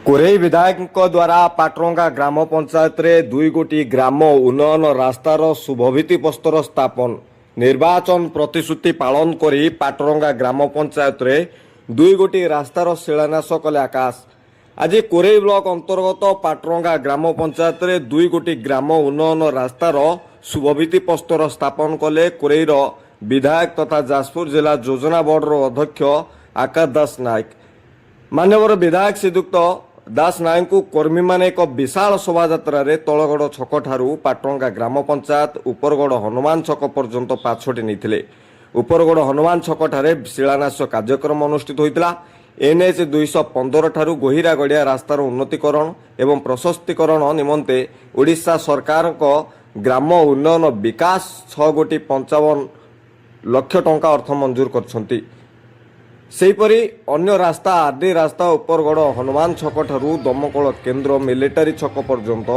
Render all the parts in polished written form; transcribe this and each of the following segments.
कोरेई विधायक द्वारा पाटरंगा ग्राम पंचायत रे 2 गोटी ग्राम उन्नयन रास्तार शुभभित्ति प्रस्तर स्थापन निर्वाचन प्रतिश्रुति पालन करी पाटरंगा ग्राम पंचायत रे 2 गोटी रास्तार शिलान्यास कले आकाश। आज कोरेई ब्लॉक अंतर्गत पाटरंगा ग्राम पंचायत रे 2 गोटी ग्राम उन्नयन रास्तार शुभभित्ति प्रस्तर स्थापन कले कोरेईर विधायक तथा जाजपुर जिला योजना बोर्डर अध्यक्ष आकाश दास नायक। मान्यवर विधायक श्रीयुक्त दास नायक को कर्मी माने एक विशाल शोभायात्रा रे तलगड़ छक ठारू पाटरंगा ग्राम पंचायत उपरगड़ हनुमान छक पर्यंत पाछोटी नहीं। उपरगड़ हनुमान छक ठारे शिलान्यास कार्यक्रम अनुष्ठित होता। NH 215 ठारू गोहिरा गड़िया रास्तार उन्नतीकरण एवं प्रशस्तीकरण निमंते ओडिशा सरकार को ग्राम उन्नयन विकास 6 कोटी 55 लाख टंका अर्थ मंजूर करछंती। सेहीपरि अन्य रास्ता आरडी रास्ता उपरगड़ हनुमान छक ठारू दमकल केन्द्र मिलिटारी छक पर्यंत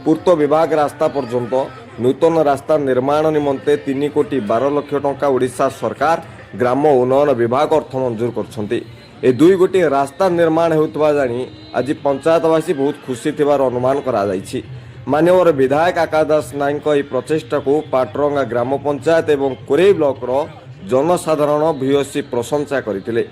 पूर्त विभाग रास्ता पर्यंत नूतन रास्ता निर्माण निमंते 3 कोटी 12 लाख टंका ओडिशा सरकार ग्राम उन्नयन विभाग अर्थ मंजूर करछंती। ए 2 गोटी रास्ता निर्माण होउतबा जानी आज पंचायतवासी बहुत खुशी थिबार अनुमान करा जायछि। मान्यवर विधायक आकाश दास नायक एही प्रचेष्टा को पाटरंगा ग्राम पंचायत एवं कोरेई ब्लॉक रो जनसाधारण भूयसी प्रशंसा करथिले।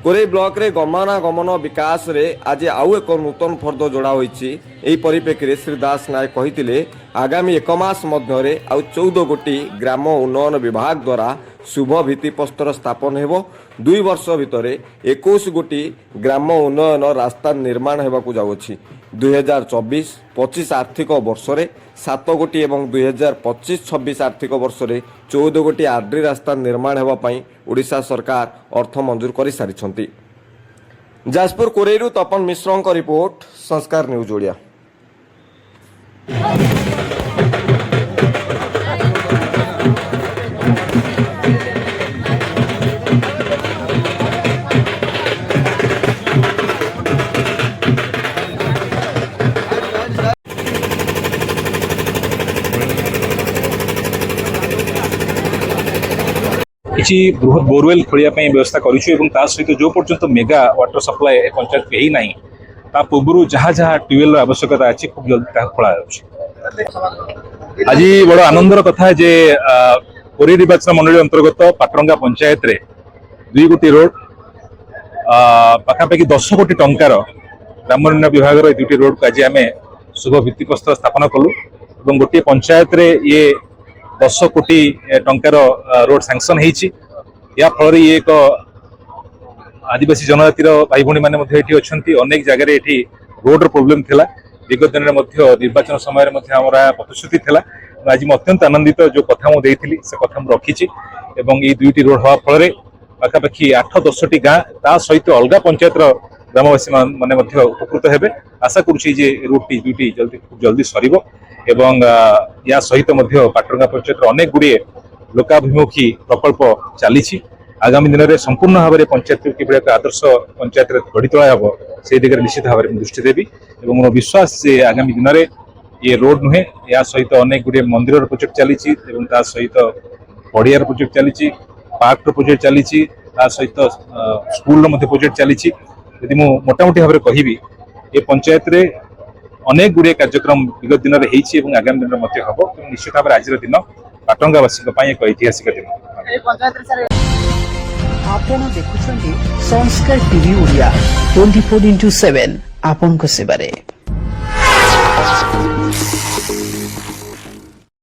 कोरेई ब्लॉक रे गमनागमन विकास रे आज आउ एक नूतन फर्द जोड़ा होईछि। एही परिप्रेक्षी श्री दास नायक कहिथिले आगामी 1 मास मध्य रे आउ 14 गोटी ग्राम उन्नयन विभाग द्वारा शुभ भित्ति प्रस्तर स्थापन हेबो। 2 वर्ष भितरे 21 गोटी ग्राम उन्नयन रास्ता निर्माण हेबाकू जाउछि। 2024-25 आर्थिक वर्ष रे 7 गोटी एवं 2025-26 आर्थिक वर्ष रे 14 गोटी आरडी रास्ता निर्माण हेबा पई ओडिशा सरकार अर्थ मंजूर करि सारिछंती। जाजपुर कोरेईरु तपन मिश्रଙ୍କ रिपोर्ट संस्कार न्यूज ओडिया। किसी बृहत बोरवेल खोलिया व्यवस्था करूँ सहित जो पर्यंत मेगा वाटर सप्लाय पंचायत को ही नहीं ता पूर्व जहाँ जहाँ ट्यूबवेल आवश्यकता अच्छी खूब जल्दी खोला आज बड़ आनंदर कथा जे कोरेई निर्वाचन मंडली अंतर्गत पाटरंगा पंचायत रे 2 गोटी रोड पाखापाखि 10 कोटी टंकार ग्राम उन्नयन विभाग 2टी रोड को आज आम शुभ भित्तिप्रस्तर स्थापन कलु और गोटे पंचायत रे ये 10 कोटी टंकार रोड सैंक्शन होती। या फल ये एक आदिवासी जनजातिर भाई भाई मैंने अच्छा अनेक जगह ये रोड प्रोब्लेम थिला। विगत दिन में निर्वाचन समय प्रतिश्रुति थिला। आज अत्यंत आनंदित जो कथा मुझे से कथा मुझे रखी ये 2टी रोड हवा फल पाखापाखि 8-10टी गाँ ता सहित अलग पंचायत ग्रामवासी मैंने उपकृत हेबे। आशा करुँची जे रोडटी 2टी जल्दी सरिबो एवं या सहित पाटरंगा पंचायत अनेक गुड़िए लोकाभिमुखी प्रकल्प चली। आगामी दिन में संपूर्ण भाव में पंचायत किभली एक आदर्श पंचायत गढ़ी तोला हे से दिगरे निश्चित भाव में दृष्टि देवी और मोर विश्वास जे आगामी दिन में ये रोड नुहे या सहित अनेक गुड़िए मंदिर प्रोजेक्ट चली सहित पड़ियार प्रोजेक्ट चली पार्क प्रोजेक्ट चली सहित स्कूल प्रोजेक्ट चली। यदि मोटामोटी भाव में कहि ये पंचायत रे अनेक गुड़िए कार्यक्रम विगत दिन में आगामी दिन में हम निश्चित भाव आज दिन पाटरंगावासी एक ऐतिहासिक दिन। आपण देखुछंती संस्कार टीवी ओडिया 24x7 आपन को सेबारे।